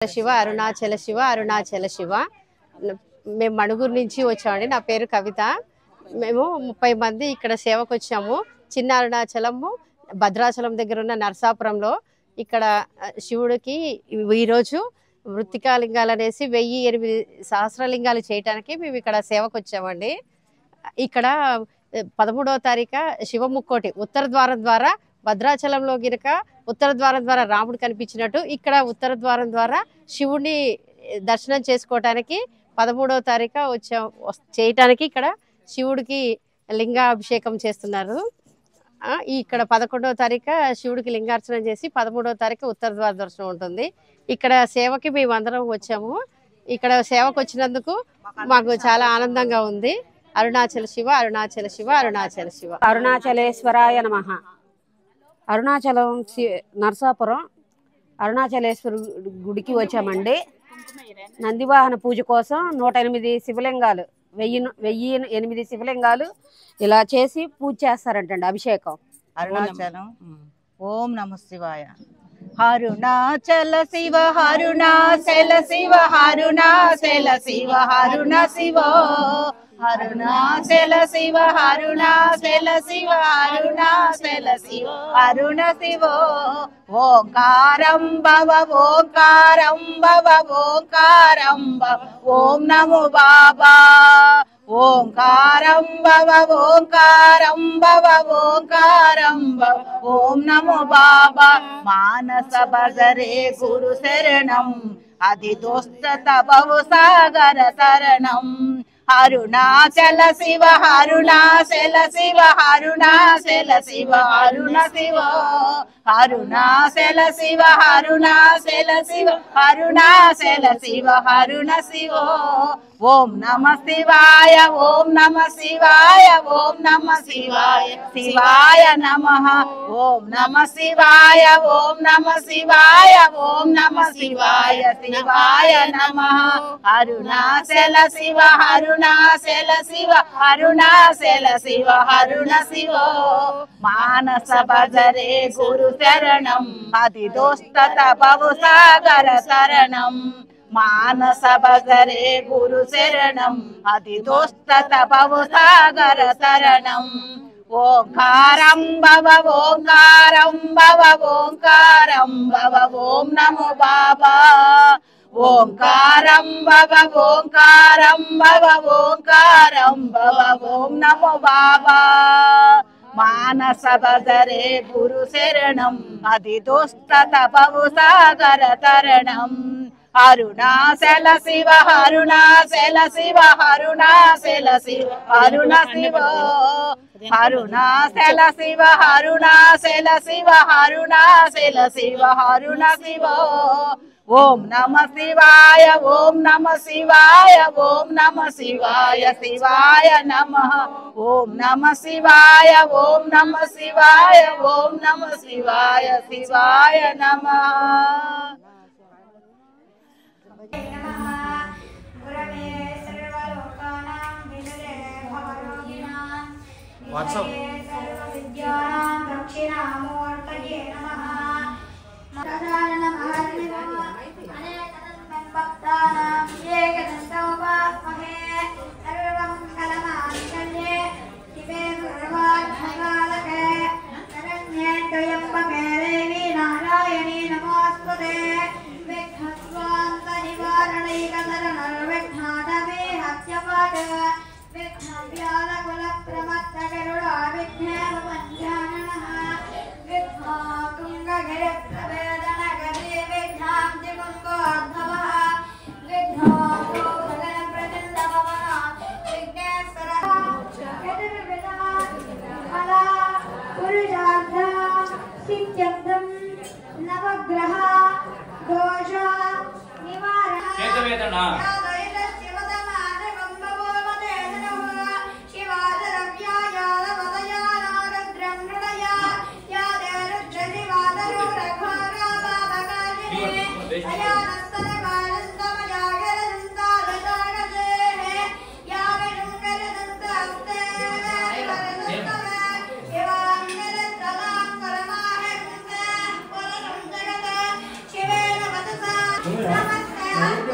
శివ అరుణాచల శివ అరుణాచల శివ. మేము మణుగూరు నుంచి వచ్చామండి. నా పేరు కవిత. మేము 30 మంది ఇక్కడ సేవకు వచ్చాము. చిన్న అరుణాచలము భద్రాచలం దగ్గర ఉన్న నరసాపురంలో. ఇక్కడ శివుడికి ఈరోజు మృత్తికాలింగాలు అనేసి 1008 సహస్రలింగాలు చేయటానికి మేము ఇక్కడ సేవకు వచ్చామండి. ఇక్కడ 13వ తారీఖు శివముక్కోటి ఉత్తర ద్వారం ద్వారా భద్రాచలంలో గినక ఉత్తర ద్వారం ద్వారా రాముడు కనిపించినట్టు ఇక్కడ ఉత్తర ద్వారం ద్వారా శివుడిని దర్శనం చేసుకోవటానికి 13వ తారీఖు చేయటానికి ఇక్కడ శివుడికి లింగాభిషేకం చేస్తున్నారు. ఇక్కడ 11వ తారీఖు శివుడికి లింగార్చన చేసి 13వ తారీఖు ఉత్తర ద్వార దర్శనం ఉంటుంది. ఇక్కడ సేవకి మేము అందరం వచ్చాము. ఇక్కడ సేవకు వచ్చినందుకు మాకు చాలా ఆనందంగా ఉంది. అరుణాచల శివ అరుణాచల శివ అరుణాచల శివ. అరుణాచలేశ్వరాయ నమః. అరుణాచలం నరసాపురం అరుణాచలేశ్వర గుడికి వచ్చామండి. నందివాహన పూజ కోసం 108 శివలింగాలు 1008 శివలింగాలు ఇలా చేసి పూజ చేస్తారంటండి. అభిషేకం. అరుణాచలం. ఓం నమ శివాయ. అరుణాచల శివ అరుణాచల శివ అరుణాచల శివ అరుణ శివ అరుణాచల శివ అరుణాచల శివ అరుణాచల శివ అరుణ శివ. ఓంకారం భవ ఓంకారం భవ ఓంకారం భవ ఓం నమో బాబా. ఓంకారం భవ ఓంకారం భవ ఓంకారం భవ ఓం నమో బాబా. మానస భజరే గురు శరణం అది దోస్తత భవ సాగర శరణం. అరుణాచల శివ అరుణాచల శివ అరుణాచల శివ అరుణ శివ అరుణాచల శివ అరుణాచల శివ అరుణాచల శివ అరుణ శివ. ఓం నమ శివాయ ఓం నమ శివాయ ఓం నమ శివాయ శివాయ నమః. ఓం నమ శివాయ ఓం నమ శివాయ ఓం నమ శివాయ శివాయ నమః. అరుణాచల శివ అరుణాచల శివ అరుణాచల శివ అరుణ శివ. మానస భజరే గురు శరణం అది దోస్తత భవ సాగర శరణం. మానస భజరే గురు శరణం అది దోస్తత భవ సాగర శరణం. ఓంకారం భవ ఓంకారం భవ ఓంకారం భవ ఓం నమో బాబా. ఓంకారం భవ ఓంకారం భవ ఓంకారం భవ ఓం నమో బాబా. మానస భజరే గురు శరణం అది దోస్తత భవ సాగర తరణం. అరుణాచల శివ అరుణాచల శివ అరుణాచల శివ అరుణ శివ అరుణాచల శివ అరుణాచల శివ అరుణాచల శివ అరుణ శివ. ఓం నమ శివాయ ఓం నమ శివాయ ఓం నమ శివాయ శివాయ నమః. ఓం నమ శివాయ ఓం నమ శివాయ ఓం నమ శివాయ శివాయ నమః. నవగ్రహ దోష నివారణ Namaste. Mati